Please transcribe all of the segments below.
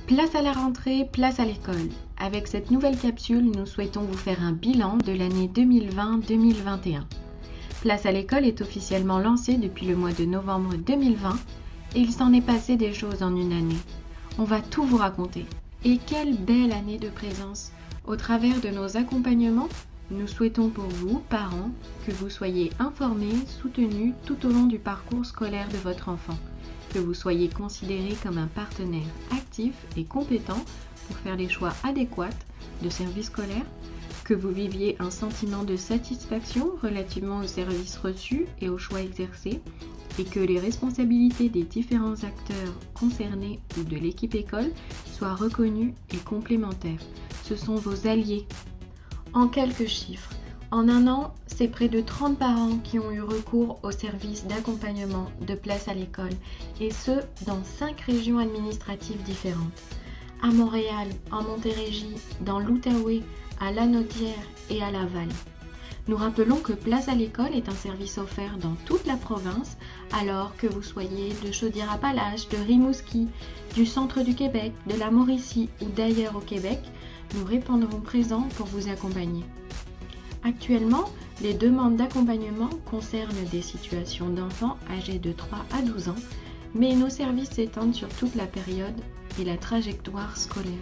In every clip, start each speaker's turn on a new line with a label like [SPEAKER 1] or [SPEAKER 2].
[SPEAKER 1] Place à la rentrée, place à l'école. Avec cette nouvelle capsule, nous souhaitons vous faire un bilan de l'année 2020-2021. Place à l'école est officiellement lancée depuis le mois de novembre 2020 et il s'en est passé des choses en une année. On va tout vous raconter. Et quelle belle année de présence! Au travers de nos accompagnements, nous souhaitons pour vous, parents, que vous soyez informés, soutenus tout au long du parcours scolaire de votre enfant, que vous soyez considérés comme un partenaire actif et compétent pour faire les choix adéquats de services scolaires, que vous viviez un sentiment de satisfaction relativement aux services reçus et aux choix exercés, et que les responsabilités des différents acteurs concernés ou de l'équipe école soient reconnues et complémentaires. Ce sont vos alliés. En quelques chiffres, en un an, c'est près de 30 parents qui ont eu recours au service d'accompagnement de Place à l'école, et ce, dans 5 régions administratives différentes. À Montréal, en Montérégie, dans l'Outaouais, à Lanaudière et à Laval. Nous rappelons que Place à l'école est un service offert dans toute la province, alors que vous soyez de Chaudière-Appalaches, de Rimouski, du centre du Québec, de la Mauricie ou d'ailleurs au Québec, nous répondrons présents pour vous accompagner. Actuellement, les demandes d'accompagnement concernent des situations d'enfants âgés de 3 à 12 ans, mais nos services s'étendent sur toute la période et la trajectoire scolaire.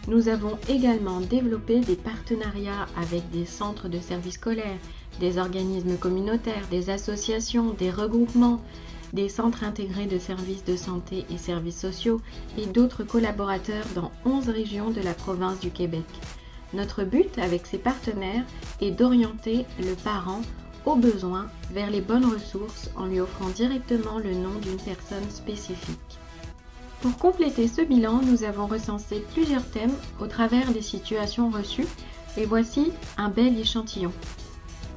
[SPEAKER 1] Nous avons également développé des partenariats avec des centres de services scolaires, des organismes communautaires, des associations, des regroupements, des centres intégrés de services de santé et services sociaux et d'autres collaborateurs dans 11 régions de la province du Québec. Notre but avec ces partenaires est d'orienter le parent au besoin vers les bonnes ressources en lui offrant directement le nom d'une personne spécifique. Pour compléter ce bilan, nous avons recensé plusieurs thèmes au travers des situations reçues et voici un bel échantillon.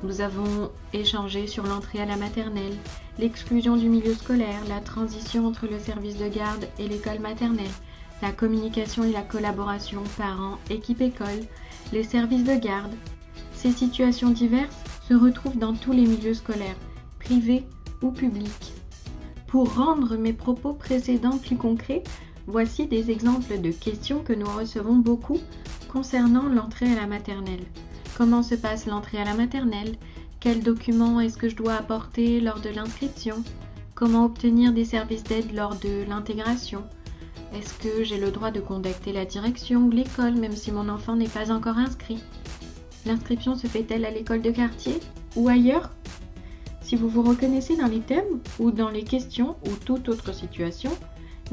[SPEAKER 1] Nous avons échangé sur l'entrée à la maternelle, l'exclusion du milieu scolaire, la transition entre le service de garde et l'école maternelle, la communication et la collaboration parents-équipe école, les services de garde. Ces situations diverses se retrouvent dans tous les milieux scolaires, privés ou publics. Pour rendre mes propos précédents plus concrets, voici des exemples de questions que nous recevons beaucoup concernant l'entrée à la maternelle. Comment se passe l'entrée à la maternelle? Quels documents est-ce que je dois apporter lors de l'inscription? Comment obtenir des services d'aide lors de l'intégration? Est-ce que j'ai le droit de contacter la direction ou l'école même si mon enfant n'est pas encore inscrit? L'inscription se fait-elle à l'école de quartier ou ailleurs? Si vous vous reconnaissez dans les thèmes ou dans les questions ou toute autre situation,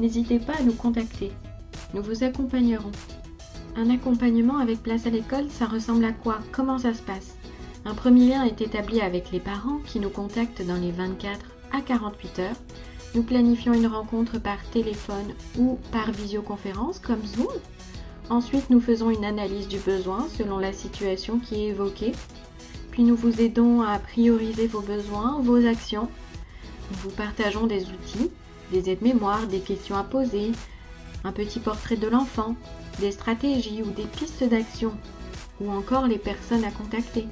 [SPEAKER 1] n'hésitez pas à nous contacter. Nous vous accompagnerons. Un accompagnement avec Place à l'école, ça ressemble à quoi? Comment ça se passe? Un premier lien est établi avec les parents qui nous contactent dans les 24 à 48 heures. Nous planifions une rencontre par téléphone ou par visioconférence comme Zoom. Ensuite, nous faisons une analyse du besoin selon la situation qui est évoquée. Puis nous vous aidons à prioriser vos besoins, vos actions. Nous vous partageons des outils, des aides-mémoires, des questions à poser, un petit portrait de l'enfant, des stratégies ou des pistes d'action, ou encore les personnes à contacter.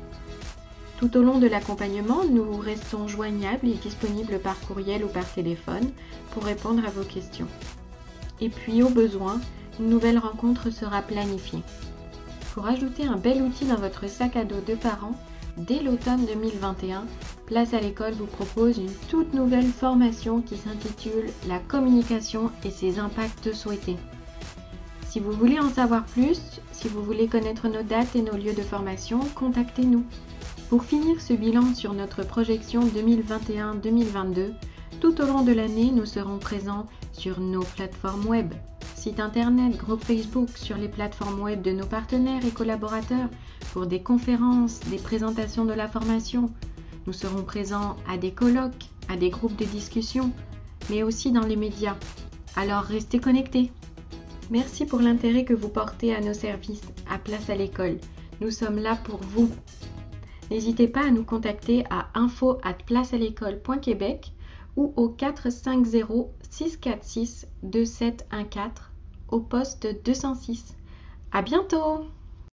[SPEAKER 1] Tout au long de l'accompagnement, nous restons joignables et disponibles par courriel ou par téléphone pour répondre à vos questions. Et puis, au besoin, une nouvelle rencontre sera planifiée. Pour ajouter un bel outil dans votre sac à dos de parents, dès l'automne 2021, Place à l'école vous propose une toute nouvelle formation qui s'intitule « La communication et ses impacts souhaités ». Si vous voulez en savoir plus, si vous voulez connaître nos dates et nos lieux de formation, contactez-nous. Pour finir ce bilan sur notre projection 2021-2022, tout au long de l'année, nous serons présents sur nos plateformes web, site internet, groupe Facebook, sur les plateformes web de nos partenaires et collaborateurs pour des conférences, des présentations de la formation. Nous serons présents à des colloques, à des groupes de discussion, mais aussi dans les médias. Alors restez connectés. Merci pour l'intérêt que vous portez à nos services, à Place à l'école. Nous sommes là pour vous. N'hésitez pas à nous contacter à info@placealécole.québec ou au 450 646 2714 au poste 206. À bientôt!